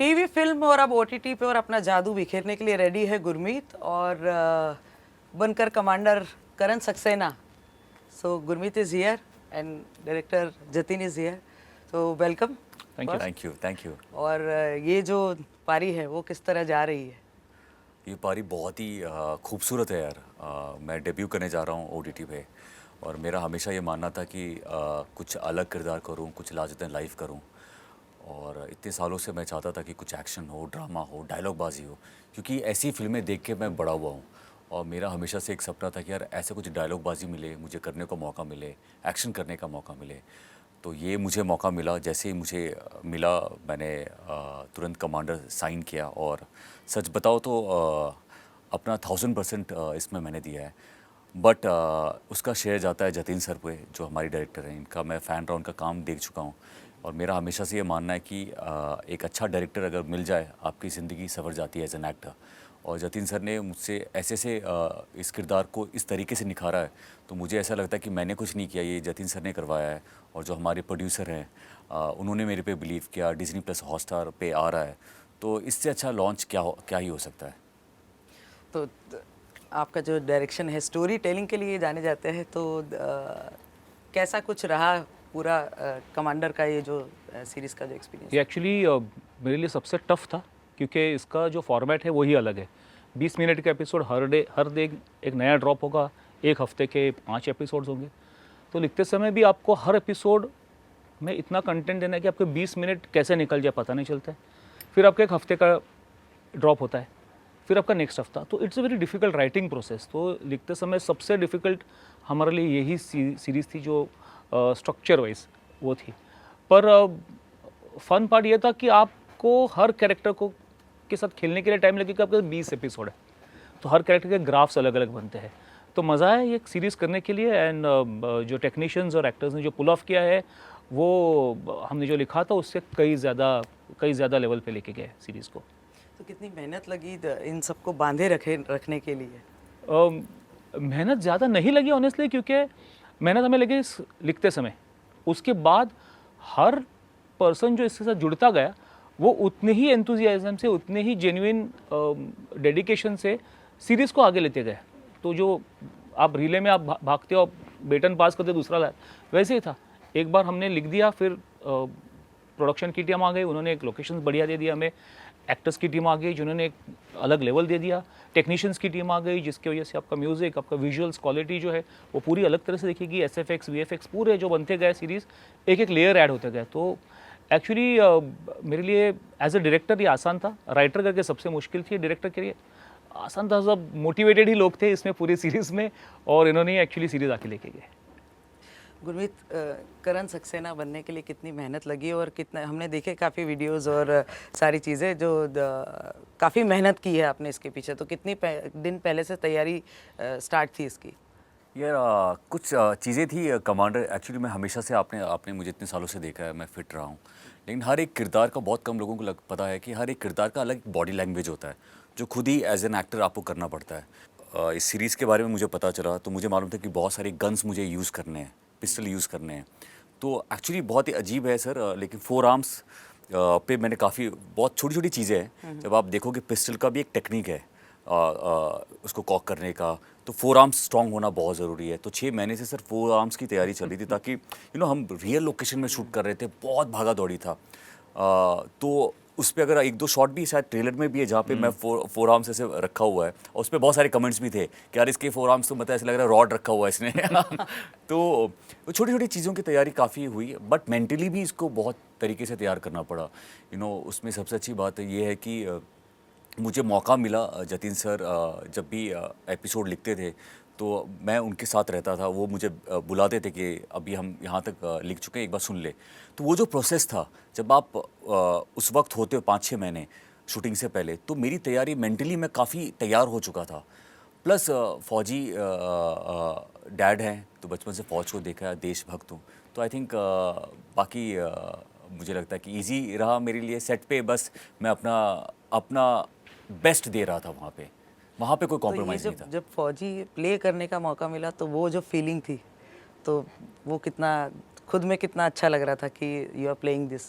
TV film और अब OTT पे और अपना जादू बिखेरने के लिए रेडी है गुरमीत और बनकर commander Karan Saxena. So Gurmeet is here and director Jatin is here. So welcome. Thank you. और ये जो पारी है वो किस तरह जा रही है? ये पारी बहुत ही खूबसूरत है यार. मैं डेब्यू करने जा रहा हूँ ओटीटी पे और मेरा हमेशा ये मानना था कि कुछ अलग किरदार करूँ, कुछ लाजतन लाइफ करूँ. और इतने सालों से मैं चाहता था कि कुछ एक्शन हो, ड्रामा हो, डायलॉगबाजी हो, क्योंकि ऐसी फिल्में देख के मैं बड़ा हुआ हूँ. और मेरा हमेशा से एक सपना था कि यार ऐसा कुछ डायलॉगबाजी मिले, मुझे करने का मौका मिले, एक्शन करने का मौका मिले. तो ये मुझे मौका मिला. जैसे ही मुझे मिला मैंने तुरंत कमांडर साइन किया और सच बताओ तो अपना 1000% इसमें मैंने दिया है. बट उसका श्रेय जाता है जतिन सर पे, जो हमारी डायरेक्टर हैं. इनका मैं फ़ैन रहा, उनका काम देख चुका हूँ और मेरा हमेशा से ये मानना है कि एक अच्छा डायरेक्टर अगर मिल जाए आपकी ज़िंदगी सवर जाती है एज एन एक्टर. और जतिन सर ने मुझसे ऐसे से इस किरदार को इस तरीके से निखारा है, तो मुझे ऐसा लगता है कि मैंने कुछ नहीं किया, ये जतिन सर ने करवाया है. और जो हमारे प्रोड्यूसर हैं उन्होंने मेरे पे बिलीव किया. डिज़नी प्लस हॉटस्टार पे आ रहा है, तो इससे अच्छा लॉन्च क्या ही हो सकता है. तो आपका जो डायरेक्शन है स्टोरी टेलिंग के लिए जाने जाते हैं, तो कैसा कुछ रहा पूरा कमांडर का ये जो सीरीज़ का जो एक्सपीरियंस? ये एक्चुअली मेरे लिए सबसे टफ था, क्योंकि इसका जो फॉर्मेट है वही अलग है. 20 मिनट का एपिसोड हर डे एक नया ड्रॉप होगा. एक हफ्ते के 5 एपिसोड्स होंगे. तो लिखते समय भी आपको हर एपिसोड में इतना कंटेंट देना है कि आपके 20 मिनट कैसे निकल जाए पता नहीं चलता है. फिर आपका एक हफ्ते का ड्रॉप होता है, फिर आपका नेक्स्ट हफ्ता. तो it's a very difficult writing process. तो लिखते समय सबसे डिफ़िकल्ट हमारे लिए यही सीरीज़ थी, जो स्ट्रक्चर वाइज वो थी. पर फन पार्ट ये था कि आपको हर कैरेक्टर को के साथ खेलने के लिए टाइम लगेगा. आपके 20 एपिसोड है, तो हर कैरेक्टर के ग्राफ्स अलग अलग बनते हैं. तो मज़ा है ये सीरीज़ करने के लिए. एंड जो टेक्नीशियंस और एक्टर्स ने जो पुल ऑफ किया है, वो हमने जो लिखा था उससे कई ज़्यादा लेवल पे लेके गए सीरीज़ को. तो कितनी मेहनत लगी इन सबको बांधे रखने के लिए? मेहनत ज़्यादा नहीं लगी ऑनेस्टली, क्योंकि मेहनत हमें लगी लिखते समय. उसके बाद हर पर्सन जो इसके साथ जुड़ता गया, वो उतने ही एंथुजियाज्म से, उतने ही जेन्युइन डेडिकेशन से सीरीज़ को आगे लेते गए. तो जो आप रिले में आप भागते हो, बेटन पास करते दूसरा लाए, वैसे ही था. एक बार हमने लिख दिया, फिर प्रोडक्शन की टीम आ गई, उन्होंने एक लोकेशन बढ़िया दे दिया हमें. एक्टर्स की टीम आ गई जिन्होंने एक अलग लेवल दे दिया. टेक्नीशियंस की टीम आ गई जिसकी वजह से आपका म्यूज़िक, आपका विजुअल्स क्वालिटी जो है वो पूरी अलग तरह से दिखेगी. SFX VFX पूरे जो बनते गए सीरीज़, एक एक लेयर ऐड होते गए. तो एक्चुअली मेरे लिए एज अ डायरेक्टर ये आसान था. राइटर करके सबसे मुश्किल थी. डायरेक्टर के लिए आसान था. सब मोटिवेटेड ही लोग थे इसमें पूरी सीरीज़ में, और इन्होंने एक्चुअली सीरीज़ आके लेके गए. गुरमीत, करण सक्सेना बनने के लिए कितनी मेहनत लगी और कितना हमने देखे काफ़ी वीडियोस और सारी चीज़ें जो काफ़ी मेहनत की है आपने इसके पीछे, तो कितनी दिन पहले से तैयारी स्टार्ट थी इसकी? यार कुछ चीज़ें थी कमांडर. एक्चुअली मैं हमेशा से आपने मुझे इतने सालों से देखा है, मैं फिट रहा हूँ. लेकिन हर एक किरदार का बहुत कम लोगों को पता है कि हर एक किरदार का अलग बॉडी लैंग्वेज होता है, जो खुद ही एज एन एक्टर आपको करना पड़ता है. इस सीरीज़ के बारे में मुझे पता चला तो मुझे मालूम था कि बहुत सारे गन्स मुझे यूज़ करने हैं, पिस्टल यूज़ करने हैं. तो एक्चुअली बहुत ही अजीब है सर, लेकिन 4 आर्म्स पे मैंने काफ़ी बहुत छोटी छोटी चीज़ें हैं. जब आप देखोगे पिस्टल का भी एक टेक्निक है उसको कॉक करने का, तो 4 आर्म्स स्ट्रॉन्ग होना बहुत ज़रूरी है. तो 6 महीने से सर 4 आर्म्स की तैयारी चल रही थी, ताकि हम रियल लोकेशन में शूट कर रहे थे. बहुत भागा दौड़ी था. तो उस पर अगर 1-2 शॉट भी शायद ट्रेलर में भी है जहाँ पे मैं 4 आर्म्स ऐसे रखा हुआ है, और उस पर बहुत सारे कमेंट्स भी थे कि यार इसके 4 आर्म्स तो मतलब ऐसे लग रहा है रॉड रखा हुआ है इसने. तो छोटी छोटी चीज़ों की तैयारी काफ़ी हुई, बट मेंटली भी इसको बहुत तरीके से तैयार करना पड़ा. उसमें सबसे अच्छी बात ये है कि मुझे मौका मिला. जतिन सर जब भी एपिसोड लिखते थे तो मैं उनके साथ रहता था. वो मुझे बुलाते थे कि अभी हम यहाँ तक लिख चुके हैं, एक बार सुन ले. तो वो जो प्रोसेस था, जब आप उस वक्त होते हो 5-6 महीने शूटिंग से पहले, तो मेरी तैयारी मेंटली मैं काफ़ी तैयार हो चुका था. प्लस फौजी डैड हैं, तो बचपन से फ़ौज को देखा है, देशभक्त हूँ. तो आई थिंक बाकी मुझे लगता है कि ईजी रहा मेरे लिए. सेट पे बस मैं अपना बेस्ट दे रहा था. वहाँ पे कोई कॉम्प्रोमाइज़ नहीं था. जब फौजी प्ले करने का मौका मिला, तो वो जो फीलिंग थी, तो वो कितना खुद में कितना अच्छा लग रहा था कि यू आर प्लेइंग दिस?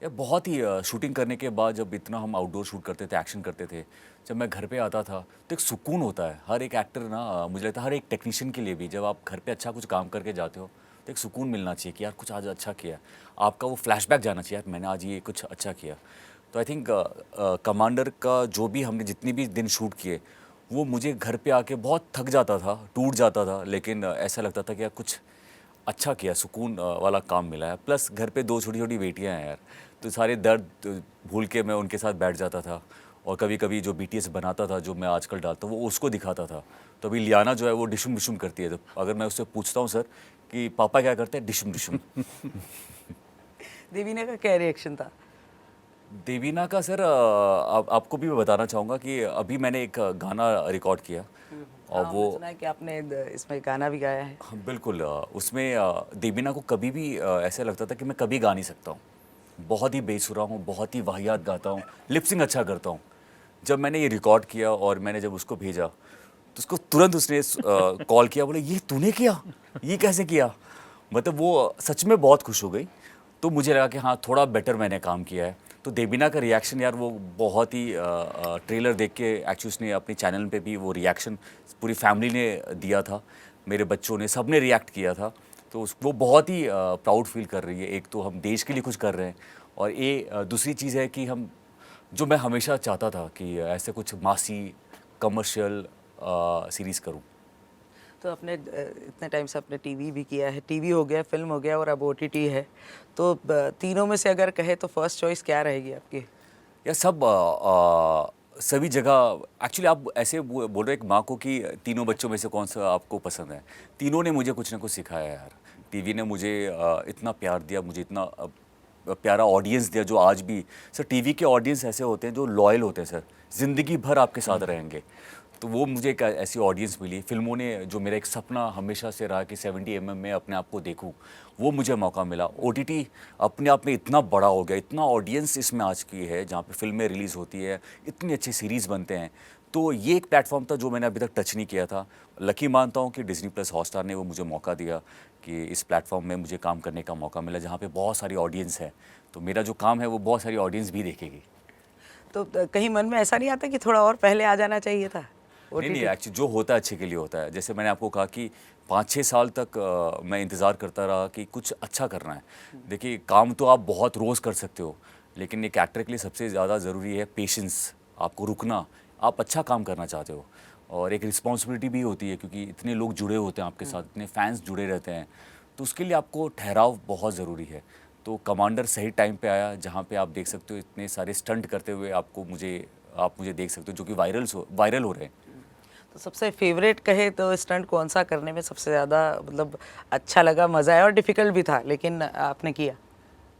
या बहुत ही शूटिंग करने के बाद जब इतना हम आउटडोर शूट करते थे, एक्शन करते थे, जब मैं घर पे आता था तो एक सुकून होता है। हर एक एक्टर ना मुझे लगता है हर एक टेक्नीशियन के लिए भी, जब आप घर पे अच्छा कुछ काम करके जाते हो तो एक सुकून मिलना चाहिए कि यार कुछ आज अच्छा किया। आपका वो फ्लैशबैक जाना चाहिए, यार मैंने आज ये कुछ अच्छा किया। तो आई थिंक कमांडर का जो भी हमने जितनी भी दिन शूट किए, वो मुझे घर पे आके बहुत थक जाता था, टूट जाता था, लेकिन ऐसा लगता था कि यार कुछ अच्छा किया, सुकून वाला काम मिला है। प्लस घर पे 2 छोटी-छोटी बेटियां हैं यार, तो सारे दर्द भूल के मैं उनके साथ बैठ जाता था। और कभी-कभी जो बीटीएस बनाता था, जो मैं आजकल डालता हूँ, वो उसको दिखाता था। तो अभी लियाना जो है वो डिशुम-डिशुम करती है। तो अगर मैं उससे पूछता हूँ सर कि पापा क्या करते हैं? डिशुम-डिशुम। देवीना का क्या रिएक्शन था? देवीना का सर आपको भी मैं बताना चाहूँगा कि अभी मैंने एक गाना रिकॉर्ड किया और हाँ, वो हमने सुना है कि आपने इसमें गाना भी गाया है। हाँ, बिल्कुल उसमें देवीना को कभी भी ऐसा लगता था कि मैं कभी गा नहीं सकता हूँ। बहुत ही बेसुरा हूँ, बहुत ही वाहियात गाता हूँ, लिपसिंग अच्छा करता हूँ। जब मैंने ये रिकॉर्ड किया और मैंने जब उसको भेजा तो उसको तुरंत उसने कॉल किया, बोले ये तूने किया, ये कैसे किया? मतलब वो सच में बहुत खुश हो गई। तो मुझे लगा कि हाँ थोड़ा बेटर मैंने काम किया है। तो देवीना का रिएक्शन यार वो बहुत ही ट्रेलर देख के एक्चुअली उसने अपने चैनल पे भी वो रिएक्शन पूरी फैमिली ने दिया था, मेरे बच्चों ने, सब ने रिएक्ट किया था। तो वो बहुत ही प्राउड फील कर रही है। एक तो हम देश के लिए कुछ कर रहे हैं और ये दूसरी चीज़ है कि हम जो मैं हमेशा चाहता था कि ऐसे कुछ मासी कमर्शियल सीरीज़ करूं। तो आपने इतने टाइम से आपने टीवी भी किया है, टीवी हो गया, फिल्म हो गया और अब ओटीटी है। तो तीनों में से अगर कहे तो फर्स्ट चॉइस क्या रहेगी आपकी? या सभी जगह एक्चुअली आप ऐसे बोल रहे एक माँ को कि तीनों बच्चों में से कौन सा आपको पसंद है। तीनों ने मुझे कुछ ना कुछ सिखाया यार। टीवी ने मुझे इतना प्यार दिया, मुझे इतना प्यारा ऑडियंस दिया जो आज भी सर टीवी के ऑडियंस ऐसे होते हैं जो लॉयल होते हैं सर, ज़िंदगी भर आपके साथ रहेंगे। तो वो मुझे एक ऐसी ऑडियंस मिली। फिल्मों ने जो मेरा एक सपना हमेशा से रहा कि 70 mm में अपने आप को देखूं, वो मुझे मौका मिला। ओटीटी अपने आप में इतना बड़ा हो गया, इतना ऑडियंस इसमें आज की है, जहाँ पे फिल्में रिलीज़ होती है, इतनी अच्छी सीरीज़ बनते हैं। तो ये एक प्लेटफॉर्म था जो मैंने अभी तक टच नहीं किया था। लकी मानता हूँ कि डिज़नी प्लस हॉटस्टार ने वो मुझे मौका दिया कि इस प्लेटफॉर्म में मुझे काम करने का मौका मिला, जहाँ पे बहुत सारी ऑडियंस है। तो मेरा जो काम है वो बहुत सारी ऑडियंस भी देखेगी। तो कहीं मन में ऐसा नहीं आता कि थोड़ा और पहले आ जाना चाहिए था? नहीं, एक्चुअली जो होता है अच्छे के लिए होता है। जैसे मैंने आपको कहा कि 5-6 साल तक मैं इंतज़ार करता रहा कि कुछ अच्छा करना है। देखिए काम तो आप बहुत रोज़ कर सकते हो, लेकिन एक एक्टर के लिए सबसे ज़्यादा ज़रूरी है पेशेंस, आपको रुकना। आप अच्छा काम करना चाहते हो और एक रिस्पॉन्सिबिलिटी भी होती है क्योंकि इतने लोग जुड़े होते हैं आपके साथ, इतने फैंस जुड़े रहते हैं, तो उसके लिए आपको ठहराव बहुत ज़रूरी है। तो कमांडर सही टाइम पे आया, जहाँ पे आप देख सकते हो इतने सारे स्टंट करते हुए आप मुझे देख सकते हो, जो कि वायरल हो रहे हैं। तो सबसे फेवरेट कहे तो स्टंट कौन सा करने में सबसे ज़्यादा मतलब अच्छा लगा, मज़ा आया और डिफ़िकल्ट भी था, लेकिन आपने किया?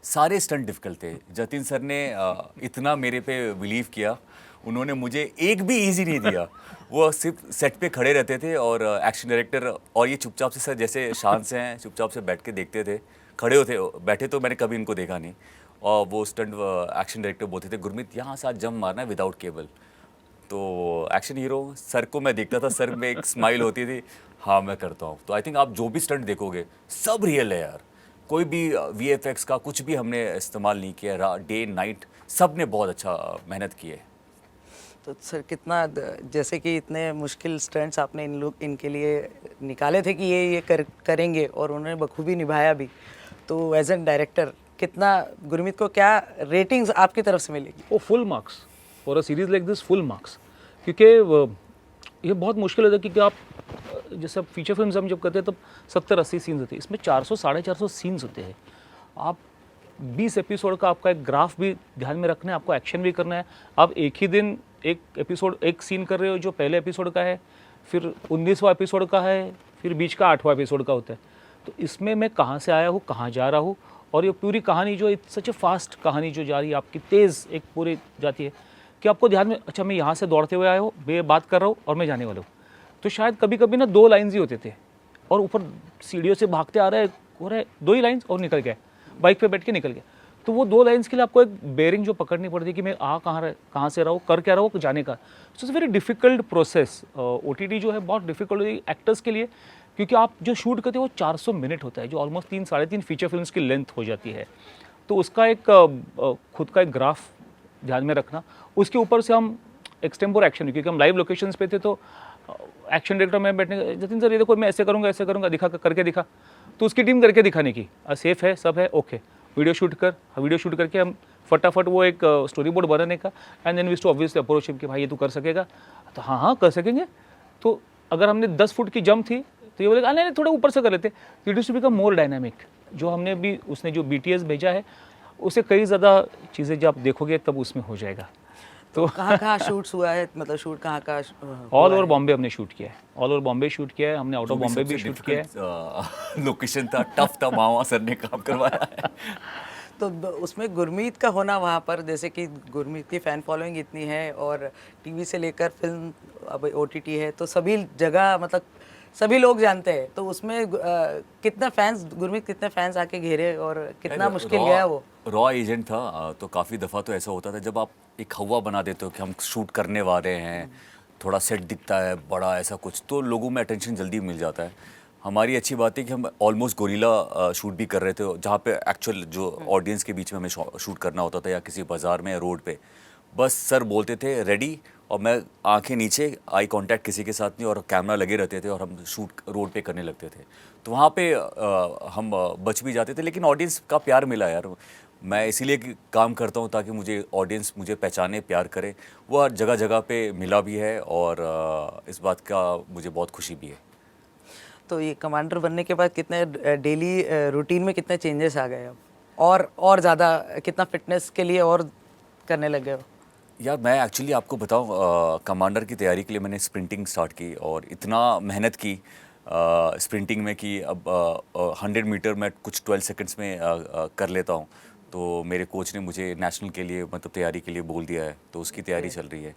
सारे स्टंट डिफिकल्ट थे। जतिन सर ने इतना मेरे पे बिलीव किया, उन्होंने मुझे एक भी इजी नहीं दिया। वो सिर्फ सेट पे खड़े रहते थे और एक्शन डायरेक्टर और ये चुपचाप से सर जैसे शांत से हैं, चुपचाप से बैठ के देखते थे। खड़े होते बैठे तो मैंने कभी इनको देखा नहीं। और वो स्टंट एक्शन डायरेक्टर बोलते थे, गुरमीत यहाँ से आज जंप मारना है विदाउट केबल। तो एक्शन हीरो सर को मैं देखता था, सर में एक स्माइल होती थी, हाँ मैं करता हूँ। तो आई थिंक आप जो भी स्टंट देखोगे सब रियल है यार। कोई भी वीएफएक्स का कुछ भी हमने इस्तेमाल नहीं किया, डे नाइट सब ने बहुत अच्छा मेहनत की है। तो सर कितना जैसे कि इतने मुश्किल स्टंट्स आपने इनके लिए निकाले थे कि ये करेंगे और उन्होंने बखूबी निभाया भी। तो एज एन डायरेक्टर कितना गुरमीत को क्या रेटिंग्स आपकी तरफ से मिलेगी? वो full marks for a series like this, full marks. क्योंकि ये बहुत मुश्किल होता है क्योंकि आप जैसे फीचर फिल्म्स हम जब करते हैं तब 70-80 सीन्स होते हैं, इसमें 400-450 सीन्स होते हैं। आप 20 एपिसोड का आपका एक ग्राफ भी ध्यान में रखना है, आपको एक्शन भी करना है। आप एक ही दिन एक एपिसोड एक सीन कर रहे हो जो पहले एपिसोड का है, फिर 19वां एपिसोड का है, फिर बीच का 8वां एपिसोड का होता है। तो इसमें मैं कहाँ से आया हूँ, कहाँ जा रहा हूँ, और ये पूरी कहानी जो सच ए फास्ट कहानी जो जा रही है आपकी, तेज़ एक पूरी जाती है कि आपको ध्यान में, अच्छा मैं यहाँ से दौड़ते हुए आया हूँ, मैं बात कर रहा हूँ और मैं जाने वाला हूँ। तो शायद कभी कभी ना 2 लाइन्स ही होते थे और ऊपर सीढ़ियों से भागते आ रहे हो रहे 2 ही लाइन्स और निकल गए, बाइक पे बैठ के निकल गए। तो वो 2 लाइन्स के लिए आपको एक बेयरिंग जो पकड़नी पड़ती है कि मैं कहाँ से रहा हूँ, कर क्या रहा हूँ, जाने का। So it's very difficult process. OTT जो है बहुत डिफिकल्ट होती है एक्टर्स के लिए, क्योंकि आप जो शूट करते हो वो 400 मिनट होता है, जो ऑलमोस्ट 3-3.5 फीचर फिल्म्स की लेंथ हो जाती है। तो उसका एक खुद का एक ग्राफ ध्यान में रखना, उसके ऊपर से हम एक्सटेम्पोर एक्शन, क्योंकि हम लाइव लोकेशंस पे थे तो एक्शन डायरेक्टर में बैठने, जतिन सर ये देखो मैं ऐसे करूँगा दिखा करके दिखा, तो उसकी टीम करके दिखाने की, सेफ है सब है ओके, वीडियो शूट करके हम फटाफट वो एक स्टोरी बोर्ड बनाने का, and then we to obviously approach him कि भाई ये तू कर सकेगा, तो हाँ कर सकेंगे। तो अगर हमने 10 फुट की जंप थी तो ये बोलेगा नहीं थोड़ा ऊपर से कर लेते, it is to become more dynamic. जो हमने भी उसने जो BTS भेजा है उससे कई ज़्यादा चीज़ें जब आप देखोगे तब उसमें हो जाएगा। तो कहाँ शूट्स हुआ है, मतलब शूट कहाँ ऑल ओवर बॉम्बे हमने शूट किया है, ऑल ओवर बॉम्बे शूट किया है हमने, आउट ऑफ बॉम्बे भी शूट किया है। लोकेशन था, टफ था, मामा सर ने काम करवाया है। तो उसमें गुरमीत का होना वहाँ पर, जैसे कि गुरमीत की फ़ैन फॉलोइंग इतनी है और टीवी से लेकर फिल्म अब OTT है, तो सभी जगह मतलब सभी लोग जानते हैं, तो उसमें कितना फैंस, गुरमीत कितने फैंस आके घेरे और कितना मुश्किल गया वो? रॉ एजेंट था, तो काफ़ी दफ़ा तो ऐसा होता था जब आप एक हवा बना देते हो कि हम शूट करने वाले हैं, थोड़ा सेट दिखता है बड़ा ऐसा कुछ, तो लोगों में अटेंशन जल्दी मिल जाता है। हमारी अच्छी बात है कि हम ऑलमोस्ट गोरिल्ला शूट भी कर रहे थे, जहाँ पे एक्चुअल जो ऑडियंस के बीच में हमें शूट करना होता था, या किसी बाज़ार में या रोड पे, बस सर बोलते थे रेडी, और मैं आंखें नीचे, आई कांटेक्ट किसी के साथ नहीं, और कैमरा लगे रहते थे और हम शूट रोड पे करने लगते थे। तो वहाँ पे हम बच भी जाते थे, लेकिन ऑडियंस का प्यार मिला यार। मैं इसीलिए काम करता हूँ ताकि मुझे ऑडियंस मुझे पहचाने, प्यार करे, वो हर जगह जगह पे मिला भी है, और इस बात का मुझे बहुत खुशी भी है। तो ये कमांडर बनने के बाद कितने डेली रूटीन में कितने चेंजेस आ गए अब, और ज़्यादा कितना फिटनेस के लिए और करने लग गए हो? यार मैं एक्चुअली आपको बताऊं, कमांडर की तैयारी के लिए मैंने स्प्रिंटिंग स्टार्ट की, और इतना मेहनत की स्प्रिंटिंग में कि अब 100 मीटर मैं कुछ 12 सेकंड्स में कर लेता हूं। तो मेरे कोच ने मुझे नेशनल के लिए मतलब तैयारी के लिए बोल दिया है, तो उसकी तैयारी चल रही है।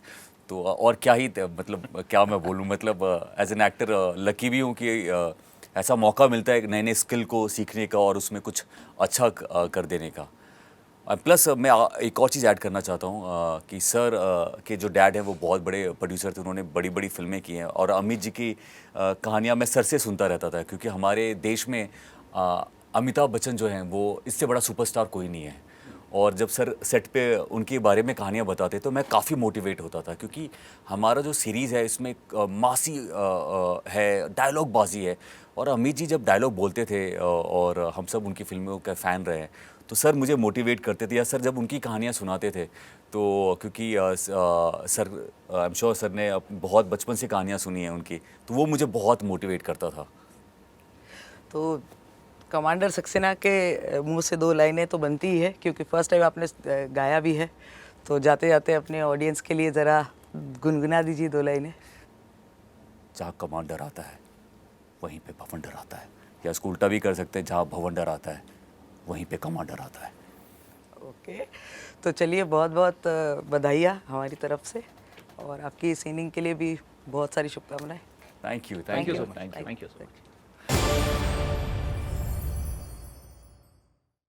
तो और क्या ही मतलब क्या मैं बोलूं, मतलब एज एन एक्टर लकी भी हूं कि ऐसा मौका मिलता है नए नए स्किल को सीखने का और उसमें कुछ अच्छा कर देने का। प्लस मैं एक और चीज़ ऐड करना चाहता हूँ कि सर के जो डैड हैं वो बहुत बड़े प्रोड्यूसर थे, उन्होंने बड़ी बड़ी फिल्में की हैं, और अमित जी की कहानियाँ मैं सर से सुनता रहता था, क्योंकि हमारे देश में अमिताभ बच्चन जो हैं वो इससे बड़ा सुपरस्टार कोई नहीं है। और जब सर सेट पे उनके बारे में कहानियाँ बताते तो मैं काफ़ी मोटिवेट होता था, क्योंकि हमारा जो सीरीज़ है इसमें मासी है, डायलॉग बाजी है, और अमित जी जब डायलॉग बोलते थे और हम सब उनकी फिल्मों का फ़ैन रहे हैं, तो सर मुझे मोटिवेट करते थे, या सर जब उनकी कहानियाँ सुनाते थे, तो क्योंकि sir I am sure sir ने बहुत बचपन से कहानियाँ सुनी हैं उनकी, तो वो मुझे बहुत मोटिवेट करता था। तो कमांडर सक्सेना के मुंह से 2 लाइनें तो बनती ही है, क्योंकि फर्स्ट टाइम आपने गाया भी है, तो जाते जाते अपने ऑडियंस के लिए ज़रा गुनगुना दीजिए 2 लाइनें। जहाँ कमांडर आता है वहीं पे भवंडर आता है, या इसको उल्टा भी कर सकते हैं, जहाँ भवंडर आता है वहीं पे कमांडर आता है। ओके, तो चलिए बहुत बहुत बधाइयाँ हमारी तरफ से, और आपकी इस इनिंग के लिए भी बहुत सारी शुभकामनाएं। Thank you thank you so much, thank you so much.